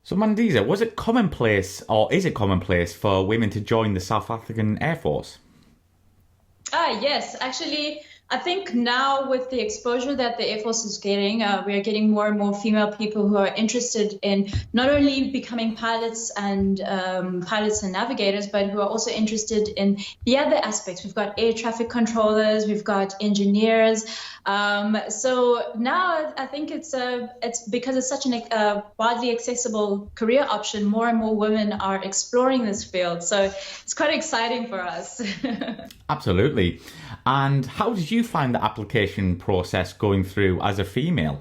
So Mandisa, was it commonplace or is it commonplace for women to join the South African Air Force? Yes, actually, I think now with the exposure that the Air Force is getting, we are getting more and more female people who are interested in not only becoming pilots and navigators, but who are also interested in the other aspects. We've got air traffic controllers, we've got engineers. So now I think it's because it's such a widely accessible career option. More and more women are exploring this field, so it's quite exciting for us. Absolutely. And how did you find the application process going through as a female?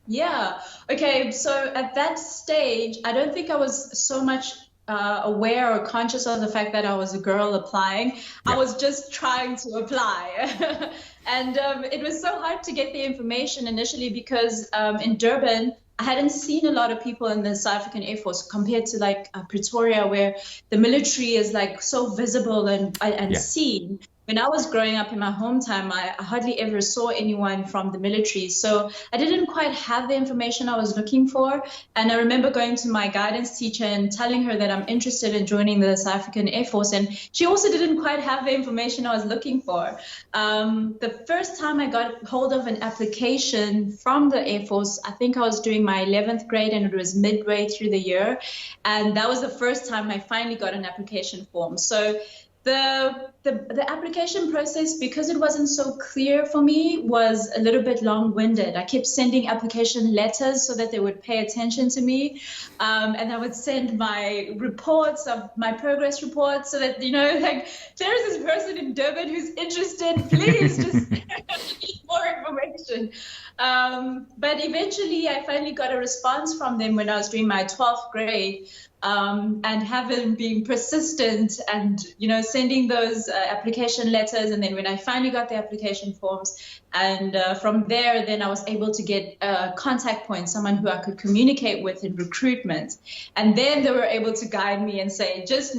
Yeah. Okay. So at that stage, I don't think I was so much aware or conscious of the fact that I was a girl applying. I Yeah. was just trying to apply. And it was so hard to get the information initially because in Durban, I hadn't seen a lot of people in the South African Air Force compared to like Pretoria, where the military is like so visible and Yeah. seen. When I was growing up in my hometown, I hardly ever saw anyone from the military. So I didn't quite have the information I was looking for. And I remember going to my guidance teacher and telling her that I'm interested in joining the South African Air Force. And she also didn't quite have the information I was looking for. The first time I got hold of an application from the Air Force, I think I was doing my 11th grade and it was midway through the year. And that was the first time I finally got an application form. So the application process, because it wasn't so clear for me, was a little bit long-winded. I kept sending application letters so that they would pay attention to me, and I would send my reports of my progress reports so that like there's this person in Durban who's interested. Please just need more information. But eventually, I finally got a response from them when I was doing my 12th grade. And having been persistent and sending those application letters, and then when I finally got the application forms, and from there then I was able to get a contact point, someone who I could communicate with in recruitment, and then they were able to guide me and say, just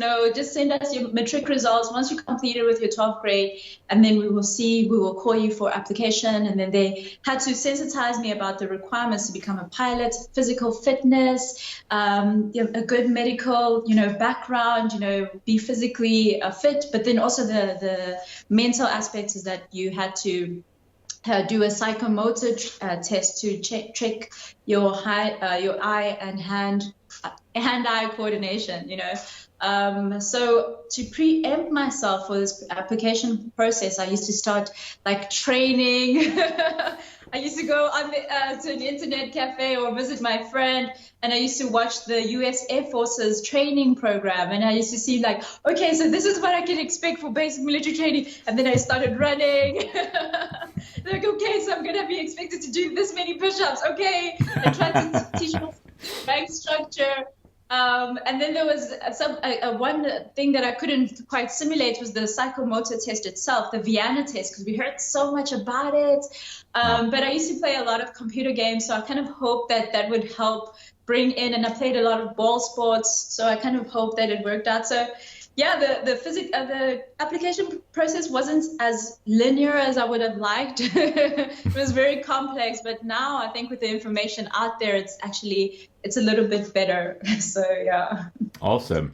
send us your matric results once you completed with your 12th grade, and then we will call you for application. And then they had to sensitize me about the requirements to become a pilot, physical fitness, a good medical, background, be physically fit, but then also the mental aspects is that you had to do a psychomotor test to check your eye and hand-eye coordination. So to preempt myself for this application process, I used to start like training. I used to go to an internet cafe or visit my friend, and I used to watch the US Air Force's training program. And I used to see like, okay, so this is what I can expect for basic military training. And then I started running. Like, okay, so I'm going to be expected to do this many push-ups. Okay. I tried to teach myself rank structure. And then there was one thing that I couldn't quite simulate was the psychomotor test itself, the Vienna test, because we heard so much about it. But I used to play a lot of computer games, so I kind of hoped that would help bring in, and I played a lot of ball sports, so I kind of hoped that it worked out. So yeah, the application process wasn't as linear as I would have liked. It was very complex, but now I think with the information out there, it's a little bit better. So yeah. Awesome.